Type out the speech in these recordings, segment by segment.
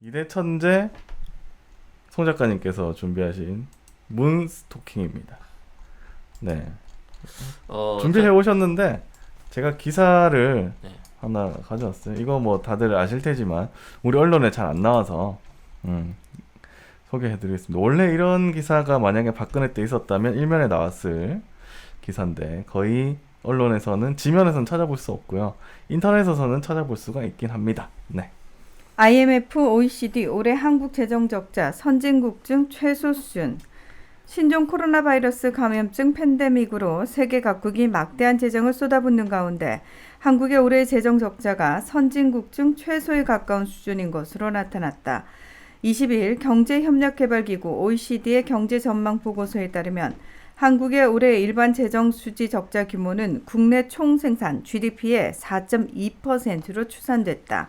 이대 천재 송 작가님께서 준비하신 문스토킹입니다. 네. 준비해 오셨는데 제가 기사를 네. 하나 가져왔어요. 이거 뭐 다들 아실 테지만 우리 언론에 잘 안 나와서 소개해드리겠습니다. 원래 이런 기사가 만약에 박근혜 때 있었다면 일면에 나왔을 기사인데 거의 언론에서는 지면에서는 찾아볼 수 없고요. 인터넷에서는 찾아볼 수가 있긴 합니다. 네. IMF, OECD 올해 한국 재정 적자 선진국 중 최소 수준. 신종 코로나 바이러스 감염증 팬데믹으로 세계 각국이 막대한 재정을 쏟아붓는 가운데 한국의 올해 재정 적자가 선진국 중 최소에 가까운 수준인 것으로 나타났다. 22일 경제협력개발기구 OECD의 경제 전망 보고서에 따르면 한국의 올해 일반 재정 수지 적자 규모는 국내 총생산 GDP의 4.2%로 추산됐다.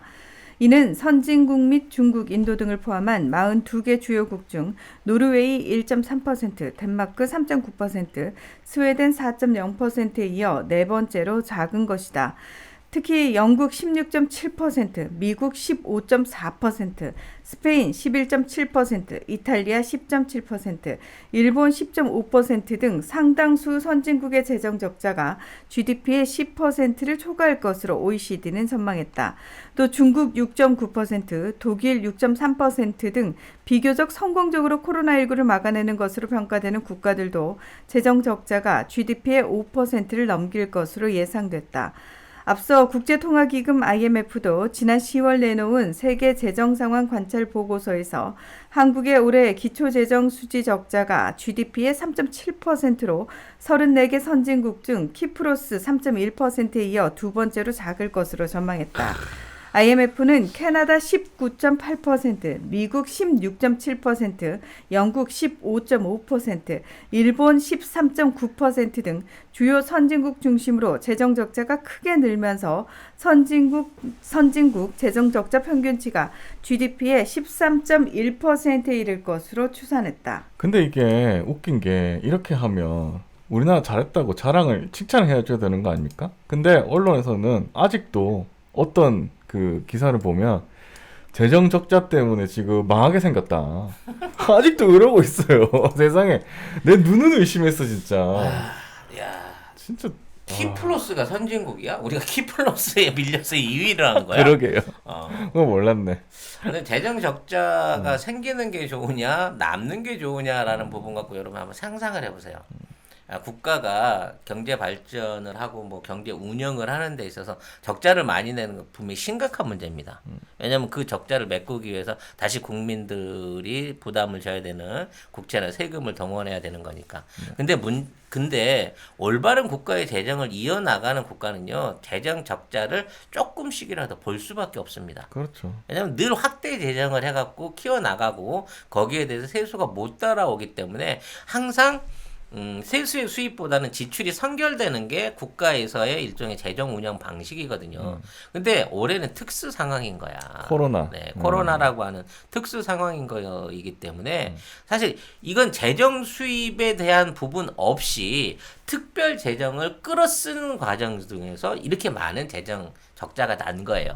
이는 선진국 및 중국, 인도 등을 포함한 42개 주요국 중 노르웨이 1.3%, 덴마크 3.9%, 스웨덴 4.0%에 이어 네 번째로 작은 것이다. 특히 영국 16.7%, 미국 15.4%, 스페인 11.7%, 이탈리아 10.7%, 일본 10.5% 등 상당수 선진국의 재정 적자가 GDP의 10%를 초과할 것으로 OECD는 전망했다. 또 중국 6.9%, 독일 6.3% 등 비교적 성공적으로 코로나19를 막아내는 것으로 평가되는 국가들도 재정 적자가 GDP의 5%를 넘길 것으로 예상됐다. 앞서 국제통화기금 IMF도 지난 10월 내놓은 세계 재정 상황 관찰 보고서에서 한국의 올해 기초재정 수지 적자가 GDP의 3.7%로 34개 선진국 중 키프로스 3.1%에 이어 두 번째로 작을 것으로 전망했다. IMF는 캐나다 19.8%, 미국 16.7%, 영국 15.5%, 일본 13.9% 등 주요 선진국 중심으로 재정 적자가 크게 늘면서 선진국 재정 적자 평균치가 GDP의 13.1%에 이를 것으로 추산했다. 근데 이게 웃긴 게 이렇게 하면 우리나라 잘했다고 자랑을 칭찬을 해줘야 되는 거 아닙니까? 근데 언론에서는 아직도 어떤 그 기사를 보면 재정 적자 때문에 지금 망하게 생겼다. 아직도 이러고 있어요. 세상에 내 눈은 의심했어 진짜. 야, 진짜 키플러스가 선진국이야? 우리가 키플러스에 밀려서 2위를 하는 거야? 그러게요. 어. 그거 몰랐네. 근데 재정 적자가 생기는 게 좋으냐, 남는 게 좋으냐라는 부분 갖고 여러분 한번 상상을 해보세요. 국가가 경제 발전을 하고 뭐 경제 운영을 하는 데 있어서 적자를 많이 내는 건 분명히 심각한 문제입니다. 왜냐하면 그 적자를 메꾸기 위해서 다시 국민들이 부담을 져야 되는 국채나 세금을 동원해야 되는 거니까. 근데 올바른 국가의 재정을 이어나가는 국가는요, 재정 적자를 조금씩이라도 볼 수밖에 없습니다. 그렇죠. 왜냐하면 늘 확대 재정을 해갖고 키워나가고 거기에 대해서 세수가 못 따라오기 때문에 항상 세수의 수입보다는 지출이 선결되는 게 국가에서의 일종의 재정 운영 방식이거든요. 근데 올해는 특수 상황인 거야. 코로나. 네, 코로나라고 하는 특수 상황인 거이기 때문에 사실 이건 재정 수입에 대한 부분 없이 특별 재정을 끌어쓰는 과정 중에서 이렇게 많은 재정 적자가 난 거예요.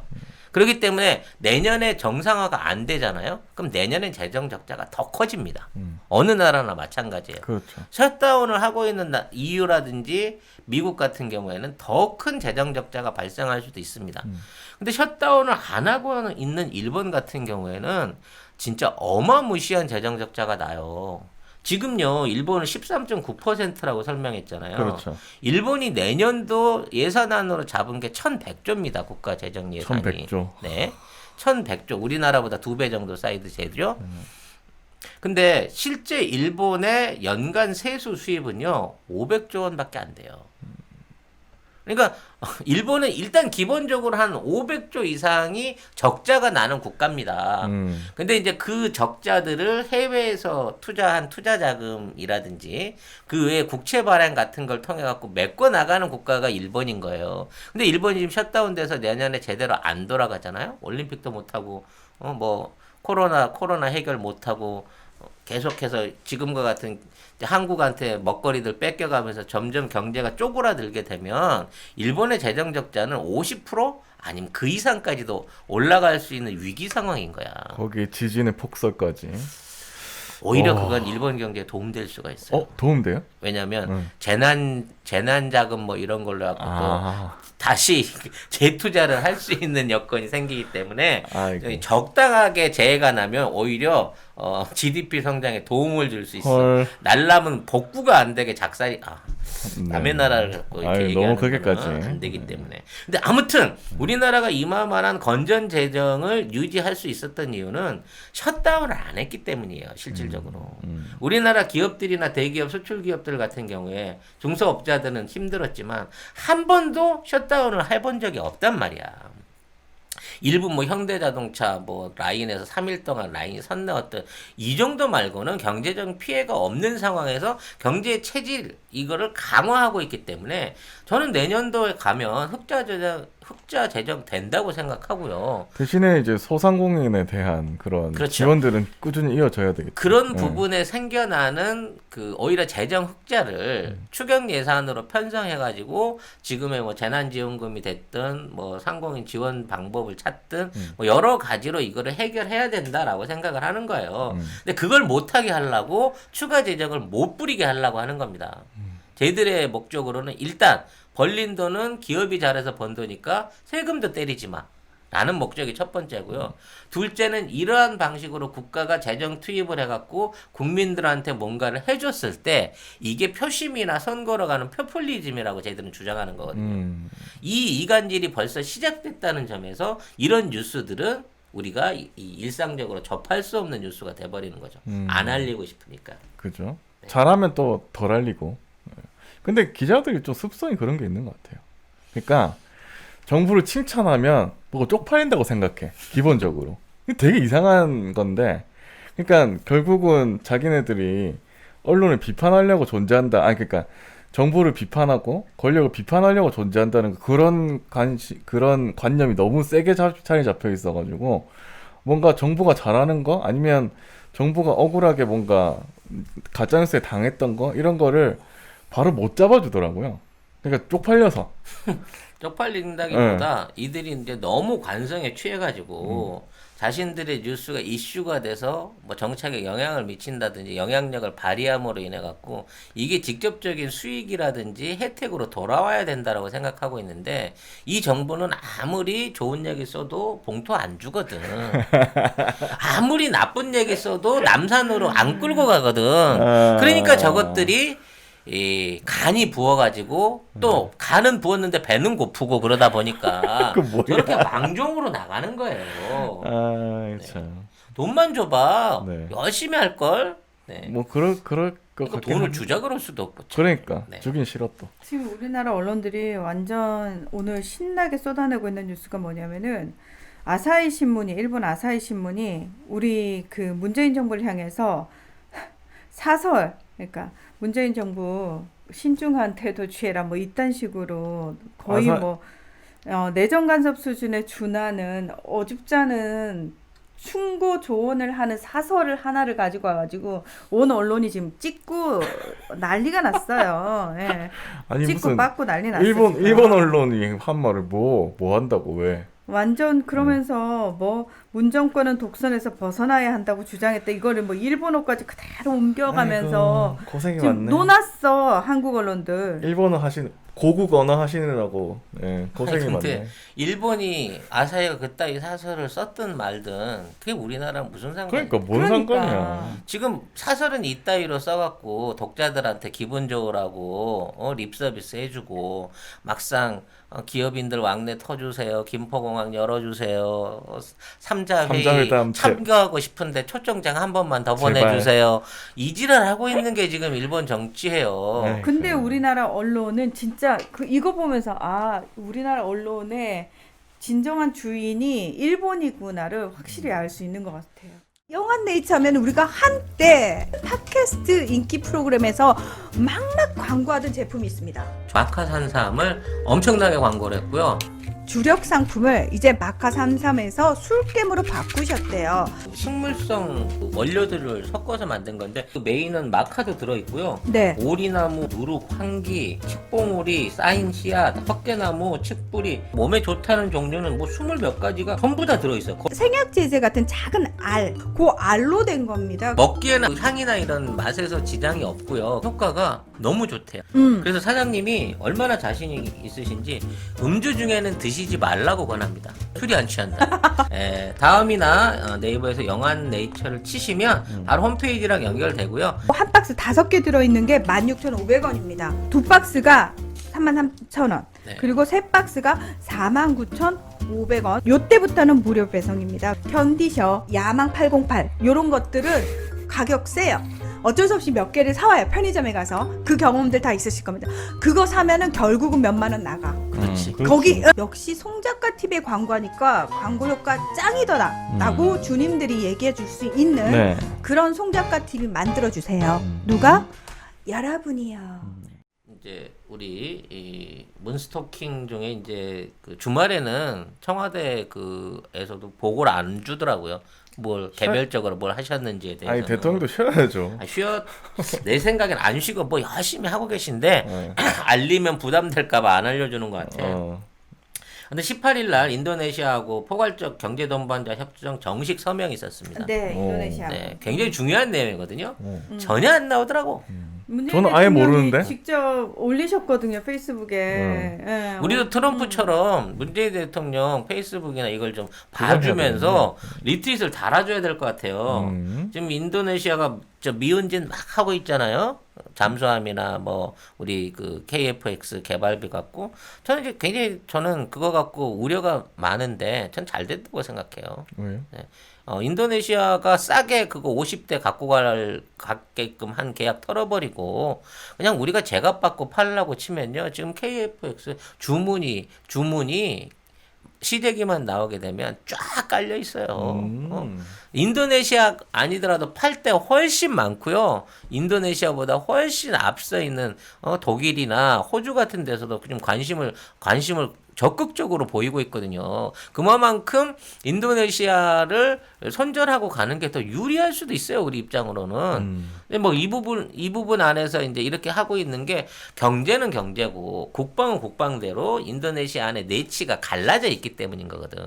그렇기 때문에 내년에 정상화가 안 되잖아요. 그럼 내년엔 재정 적자가 더 커집니다. 어느 나라나 마찬가지예요. 그렇죠. 셧다운을 하고 있는 EU라든지 미국 같은 경우에는 더 큰 재정 적자가 발생할 수도 있습니다. 근데 셧다운을 안 하고 있는 일본 같은 경우에는 진짜 어마무시한 재정 적자가 나요. 지금요, 일본은 13.9%라고 설명했잖아요. 그렇죠. 일본이 내년도 예산안으로 잡은 게 1,100조입니다. 국가 재정 예산이. 1,100조. 네. 1,100조. 우리나라보다 2배 정도 사이즈 되죠. 근데 실제 일본의 연간 세수 수입은요, 500조 원밖에 안 돼요. 그러니까 일본은 일단 기본적으로 한 500조 이상이 적자가 나는 국가입니다. 근데 이제 그 적자들을 해외에서 투자한 투자 자금이라든지 그 외에 국채 발행 같은 걸 통해 갖고 메꿔 나가는 국가가 일본인 거예요. 근데 일본이 지금 셧다운돼서 내년에 제대로 안 돌아가잖아요. 올림픽도 못 하고 뭐 코로나 해결 못 하고 계속해서 지금과 같은 한국한테 먹거리들 뺏겨가면서 점점 경제가 쪼그라들게 되면 일본의 재정 적자는 50% 아니면 그 이상까지도 올라갈 수 있는 위기 상황인 거야. 거기에 지진의 폭설까지. 오히려 어. 그건 일본 경제에 도움될 수가 있어요. 도움돼요? 왜냐하면 재난 자금 뭐 이런 걸로 갖고 또 아, 다시 재투자를 할 수 있는 여건이 생기기 때문에 아이고. 적당하게 재해가 나면 오히려 GDP 성장에 도움을 줄 수 있어. 헐. 날라면 복구가 안 되게 작살이 네. 남의 나라를 갖고 이렇게 아유, 얘기하는 너무 그렇게까지. 거는 안 되기 때문에. 근데 아무튼 우리나라가 이만한 건전 재정을 유지할 수 있었던 이유는 셧다운을 안 했기 때문이에요. 실질적으로. 우리나라 기업들이나 대기업, 수출 기업들 같은 경우에 중소업자들은 힘들었지만 한 번도 셧다운을 해본 적이 없단 말이야. 일부 뭐 현대자동차 뭐 라인에서 3일 동안 라인이 선내었던 이 정도 말고는 경제적 피해가 없는 상황에서 경제 체질 이거를 강화하고 있기 때문에 저는 내년도에 가면 흑자 재정 된다고 생각하고요. 대신에 이제 소상공인에 대한 그런 그렇죠. 지원들은 꾸준히 이어져야 되겠죠. 그런 부분에 생겨나는 그 오히려 재정 흑자를 추경 예산으로 편성해가지고 지금의 뭐 재난지원금이 됐든 뭐 상공인 지원 방법을 찾든 뭐 여러 가지로 이거를 해결해야 된다라고 생각을 하는 거예요. 근데 그걸 못하게 하려고 추가 재정을 못 부리게 하려고 하는 겁니다. 저희들의 목적으로는 일단 벌린 돈은 기업이 잘해서 번 돈이니까 세금도 때리지 마. 라는 목적이 첫 번째고요. 둘째는 이러한 방식으로 국가가 재정 투입을 해갖고 국민들한테 뭔가를 해줬을 때 이게 표심이나 선거로 가는 표퓰리즘이라고 저희들은 주장하는 거거든요. 이 이간질이 벌써 시작됐다는 점에서 이런 뉴스들은 우리가 일상적으로 접할 수 없는 뉴스가 돼버리는 거죠. 안 알리고 싶으니까. 그죠? 잘하면 또 덜 알리고. 근데 기자들이 좀 습성이 그런 게 있는 것 같아요. 그러니까 정부를 칭찬하면 뭐가 쪽팔린다고 생각해. 기본적으로. 이게 되게 이상한 건데, 그러니까 결국은 자기네들이 언론을 비판하려고 존재한다. 아니 그러니까 정부를 비판하고 권력을 비판하려고 존재한다는 그런 관념이 너무 세게 자리 잡혀 있어가지고 뭔가 정부가 잘하는 거 아니면 정부가 억울하게 뭔가 가짜뉴스에 당했던 거 이런 거를 바로 못 잡아주더라고요. 그러니까 쪽팔려서. 쪽팔린다기보다 이들이 이제 너무 관성에 취해가지고 자신들의 뉴스가 이슈가 돼서 뭐 정책에 영향을 미친다든지 영향력을 발휘함으로 인해 갖고 이게 직접적인 수익이라든지 혜택으로 돌아와야 된다라고 생각하고 있는데 이 정부는 아무리 좋은 얘기 써도 봉투 안 주거든. 아무리 나쁜 얘기 써도 남산으로 안 끌고 가거든. 그러니까 저것들이 간이 부어가지고 또 간은 부었는데 배는 고프고 그러다 보니까 그 뭐야? 저렇게 망종으로 나가는 거예요. 아, 참. 돈만 줘봐. 네. 열심히 할 걸. 네. 뭐 그럴 것 그러니까 같긴 돈을 한데. 주자 그럴 수도 없고. 그러니까 네. 주긴 싫어 또. 지금 우리나라 언론들이 완전 오늘 신나게 쏟아내고 있는 뉴스가 뭐냐면은 아사히 신문이 일본 아사히 신문이 우리 그 문재인 정부를 향해서 사설 그러니까 문재인 정부 신중한 태도 취해라 뭐 이딴 식으로 거의 뭐 내정 간섭 수준에 준하는 어줍잖은 충고 조언을 하는 사설을 하나를 가지고 와가지고 온 언론이 지금 찍고 난리가 났어요. 예. 아니 찍고 무슨 빠고 난리 났어요. 일본 언론이 한 말을 뭐 한다고 왜? 완전 그러면서 뭐 문정권은 독선에서 벗어나야 한다고 주장했다. 이거를 뭐 일본어까지 그대로 옮겨가면서 아이고, 고생이 지금 많네. 논았어 한국 언론들. 일본어 고국 언어 하시느라고 고생이 아니, 근데 많네. 일본이 아사히가 그따위 사설을 썼든 말든 그게 우리나라랑 무슨 상관이야? 그러니까 뭔 상관이야. 지금 사설은 이따위로 써갖고 독자들한테 기분 좋으라고 립 서비스 해주고 막상 기업인들 왕래 터주세요. 김포공항 열어주세요. 삼자회의 삼자회담 참가하고 싶은데 초청장 한 번만 더 제발. 보내주세요. 이지랄 하고 있는 게 지금 일본 정치예요. 에이. 근데 그래. 우리나라 언론은 진짜 이거 보면서 아 우리나라 언론의 진정한 주인이 일본이구나를 확실히 알 수 있는 것 같아요. 영한네이처 하면 우리가 한때 팟캐스트 인기 프로그램에서 막막 광고하던 제품이 있습니다. 마카산삼을 엄청나게 광고를 했고요. 주력 상품을 이제 마카 33에서 술겜으로 바꾸셨대요. 식물성 원료들을 섞어서 만든 건데 그 메인은 마카도 들어있고요. 네. 오리나무, 누룩, 황기, 칡봉오리, 쌓인 씨앗, 헛개나무, 칡뿌리 몸에 좋다는 종류는 뭐 20몇 가지가 전부 다 들어있어요. 생약 제제 같은 작은 알, 그 알로 된 겁니다. 먹기에는 향이나 이런 맛에서 지장이 없고요. 효과가 너무 좋대요. 그래서 사장님이 얼마나 자신이 있으신지 음주 중에는 드시지 말라고 권합니다. 술이 안 취한다. 다음이나 네이버에서 영한 네이처를 치시면 바로 홈페이지랑 연결되고요. 한 박스 5개 들어있는 게 16,500원입니다. 두 박스가 33,000원. 네. 그리고 세 박스가 49,500원. 요때부터는 무료 배송입니다. 견디셔, 야망 808 요런 것들은 가격 세요. 어쩔 수 없이 몇 개를 사와요. 편의점에 가서. 그 경험들 다 있으실 겁니다. 그거 사면은 결국은 몇만 원 나가. 그렇지. 거기 역시 송작가 TV의 광고하니까 광고 효과 짱이더라 라고 주님들이 얘기해 줄 수 있는 네. 그런 송작가 TV 만들어 주세요. 누가? 여러분이요. 이제 우리 이 문스토킹 중에 이제 그 주말에는 청와대 그에서도 보고를 안 주더라고요. 뭘 개별적으로 뭘 하셨는지에 대해서. 아니 대통령도 쉬어야죠. 내 생각엔 안 쉬고 뭐 열심히 하고 계신데 네. 알리면 부담될까봐 안 알려주는 것 같아요. 근데 18일 날 인도네시아하고 포괄적 경제동반자 협정 정식 서명이 있었습니다. 네, 인도네시아. 네, 굉장히 중요한 내용이거든요. 어. 전혀 안 나오더라고. 문재인 저는 아예 대통령이 모르는데? 직접 올리셨거든요, 페이스북에. 예, 우리도 트럼프처럼 문재인 대통령 페이스북이나 이걸 좀 봐주면서 리트윗을 달아줘야 될 것 같아요. 지금 인도네시아가 저 미운 짓 막 하고 있잖아요. 잠수함이나 뭐 우리 그 KF-X 개발비 갖고 저는 이제 굉장히 저는 그거 갖고 우려가 많은데 전 잘 됐다고 생각해요. 왜요? 인도네시아가 싸게 그거 50대 갖고 가게끔 한 계약 털어버리고 그냥 우리가 제값 받고 팔라고 치면요. 지금 KF-X 주문이 시대기만 나오게 되면 쫙 깔려 있어요. 인도네시아 아니더라도 팔 때 훨씬 많고요. 인도네시아보다 훨씬 앞서 있는 독일이나 호주 같은 데서도 좀 관심을 적극적으로 보이고 있거든요. 그만큼 인도네시아를 선전하고 가는 게 더 유리할 수도 있어요. 우리 입장으로는. 근데 뭐 이 부분 안에서 이제 이렇게 하고 있는 게 경제는 경제고 국방은 국방대로 인도네시아 안에 내치가 갈라져 있기 때문인 거거든.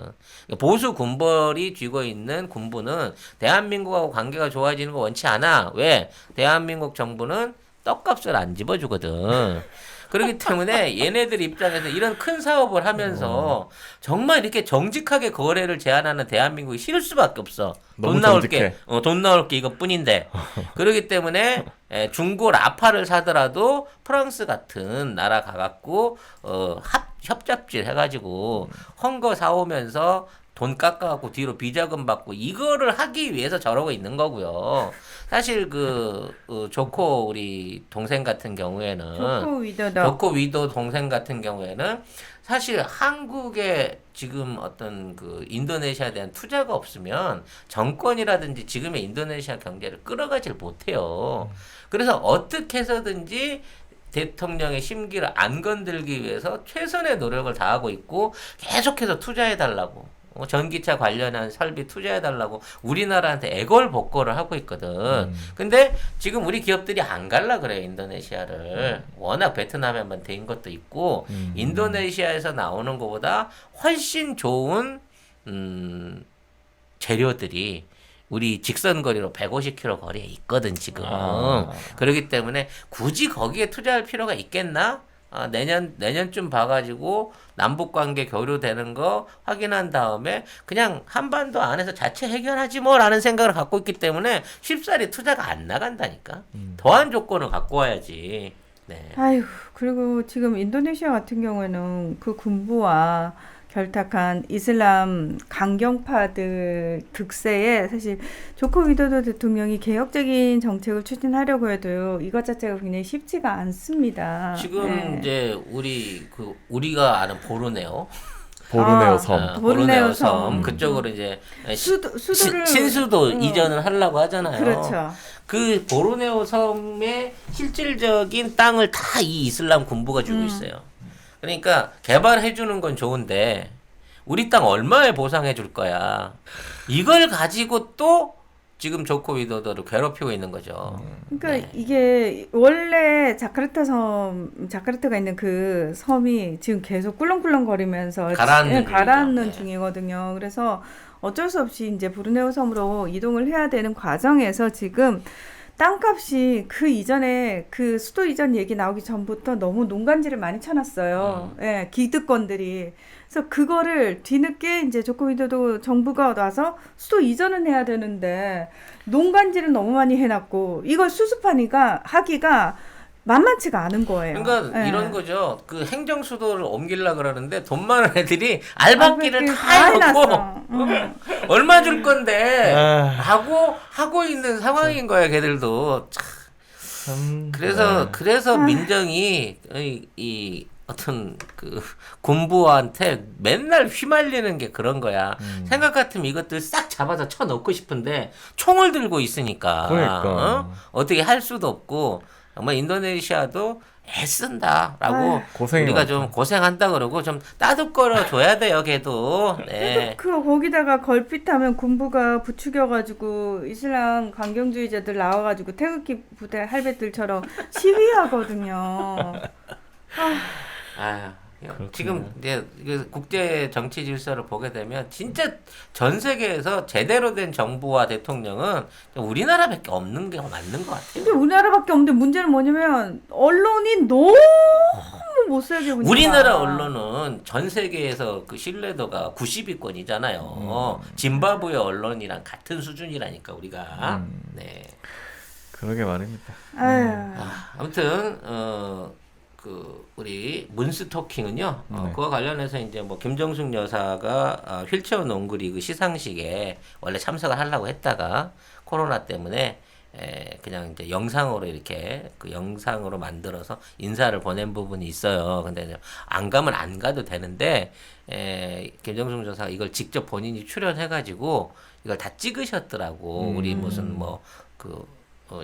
보수 군벌이 쥐고 있는 군부는 대한민국하고 관계가 좋아지는 거 원치 않아. 왜? 대한민국 정부는 떡값을 안 집어주거든. 그렇기 때문에 얘네들 입장에서 이런 큰 사업을 하면서 정말 이렇게 정직하게 거래를 제한하는 대한민국이 싫을 수밖에 없어. 너무 정직해. 돈 나올 게 이것뿐인데. 그렇기 때문에 중고 라파를 사더라도 프랑스 같은 나라 가갖고 협잡질 해가지고 헝거 사오면서 돈 깎아갖고 뒤로 비자금 받고 이거를 하기 위해서 저러고 있는 거고요. 사실 조코 우리 동생 같은 경우에는 조코 위도 동생 같은 경우에는 사실 한국에 지금 어떤 그 인도네시아에 대한 투자가 없으면 정권이라든지 지금의 인도네시아 경제를 끌어가질 못해요. 그래서 어떻게 해서든지 대통령의 심기를 안 건들기 위해서 최선의 노력을 다하고 있고 계속해서 투자해달라고. 전기차 관련한 설비 투자해달라고 우리나라한테 애걸복걸을 하고 있거든. 근데 지금 우리 기업들이 안 갈라 그래요, 인도네시아를. 워낙 베트남에만 된 것도 있고, 인도네시아에서 나오는 것보다 훨씬 좋은, 재료들이 우리 직선거리로 150km 거리에 있거든, 지금. 그렇기 때문에 굳이 거기에 투자할 필요가 있겠나? 내년쯤 봐가지고 남북관계 교류되는 거 확인한 다음에 그냥 한반도 안에서 자체 해결하지 뭐라는 생각을 갖고 있기 때문에 쉽사리 투자가 안 나간다니까. 더한 조건을 갖고 와야지. 네. 아유, 그리고 지금 인도네시아 같은 경우에는 그 군부와 결탁한 이슬람 강경파들 득세에 사실 조코 위도도 대통령이 개혁적인 정책을 추진하려고 해도 이것 자체가 굉장히 쉽지가 않습니다. 지금 이제 우리가 아는 보르네오 섬. 보르네오 섬. 그쪽으로 이제 수도를 신수도 이전을 하려고 하잖아요. 그렇죠. 그 보르네오 섬의 실질적인 땅을 다 이 이슬람 군부가 주고 있어요. 그러니까 개발해 주는 건 좋은데 우리 땅 얼마에 보상해 줄 거야. 이걸 가지고 또 지금 조코 위도더를 괴롭히고 있는 거죠. 그러니까 이게 원래 자카르타가 있는 그 섬이 지금 계속 꿀렁꿀렁거리면서 가라앉는 가라앉는 중이죠. 네. 중이거든요. 그래서 어쩔 수 없이 이제 브루네오 섬으로 이동을 해야 되는 과정에서 지금 땅값이 그 이전에 그 수도 이전 얘기 나오기 전부터 너무 농간지를 많이 쳐놨어요. 예, 기득권들이. 그래서 그거를 뒤늦게 이제 조코 위도도 정부가 와서 수도 이전은 해야 되는데 농간지를 너무 많이 해놨고 이걸 하기가 만만치가 않은 거예요. 그러니까 예. 이런 거죠. 그 행정 수도를 옮기려 그러는데 돈 많은 애들이 알박기를 다 해놓고 해놨어. 얼마 줄 건데 아. 하고 있는 상황인 거야. 걔들도. 참. 참, 그래서 민정이 이 어떤 그 군부한테 맨날 휘말리는 게 그런 거야. 생각 같으면 이것들 싹 잡아서 쳐넣고 싶은데 총을 들고 있으니까 그러니까. 어떻게 할 수도 없고 정말 인도네시아도 애쓴다라고 아유, 고생이 우리가 많다. 좀 고생한다 그러고 좀 따뜻거려 줘야 돼요. 걔도. 네. 거기다가 걸핏하면 군부가 부추겨가지고 이슬람 강경주의자들 나와가지고 태극기 부대 할배들처럼 시위하거든요. 아유, 지금 이제 그 국제 정치 질서를 보게 되면 진짜 전 세계에서 제대로 된 정부와 대통령은 우리나라밖에 없는 게 맞는 것 같아요. 근데 우리나라밖에 없는데 문제는 뭐냐면 언론이 너무 못 살게 군다. 우리나라 언론은 전 세계에서 그 신뢰도가 90위권이잖아요. 짐바브웨 언론이랑 같은 수준이라니까 우리가. 네. 그러게 말입니다. 아유. 아무튼 그 우리 문스토킹은요. 네. 그와 관련해서 이제 뭐 김정숙 여사가 휠체어 농구리그 시상식에 원래 참석을 하려고 했다가 코로나 때문에 그냥 이제 영상으로 이렇게 그 영상으로 만들어서 인사를 보낸 부분이 있어요. 근데 이제 안 가면 안 가도 되는데 김정숙 여사가 이걸 직접 본인이 출연해가지고 이걸 다 찍으셨더라고. 우리 무슨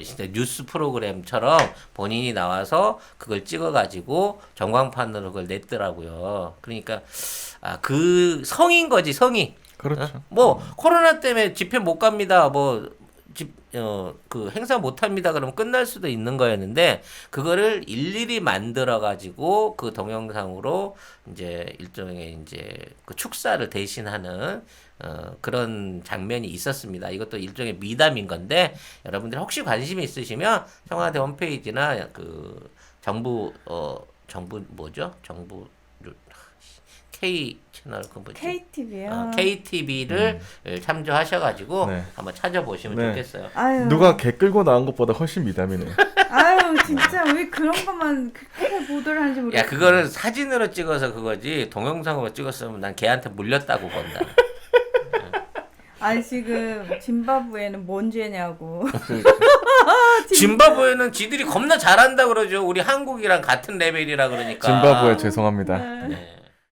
진짜 뉴스 프로그램처럼 본인이 나와서 그걸 찍어가지고 전광판으로 그걸 냈더라고요. 그러니까 그 성인 거지 성의. 그렇죠. 뭐 코로나 때문에 집회 못 갑니다. 그 행사 못 합니다. 그러면 끝날 수도 있는 거였는데 그거를 일일이 만들어 가지고 그 동영상으로 이제 일종의 이제 그 축사를 대신하는 그런 장면이 있었습니다. 이것도 일종의 미담인 건데 여러분들 혹시 관심이 있으시면 청와대 홈페이지나 그 정부 뭐죠? 정부 K 채널 그 뭐지? KTV요. KTV를 참조하셔가지고 네. 한번 찾아보시면 네. 좋겠어요. 아유. 누가 개 끌고 나온 것보다 훨씬 미담이네요. 아유 진짜 왜 그런 것만 그렇게 보도를 하는지 야 모르겠어. 그거를 사진으로 찍어서 그거지 동영상으로 찍었으면 난 걔한테 물렸다고 본다. 아니 지금 짐바브웨는 뭔 죄냐고. 짐바브웨는 지들이 겁나 잘한다 그러죠. 우리 한국이랑 같은 레벨이라 그러니까. 짐바브웨 죄송합니다. 네.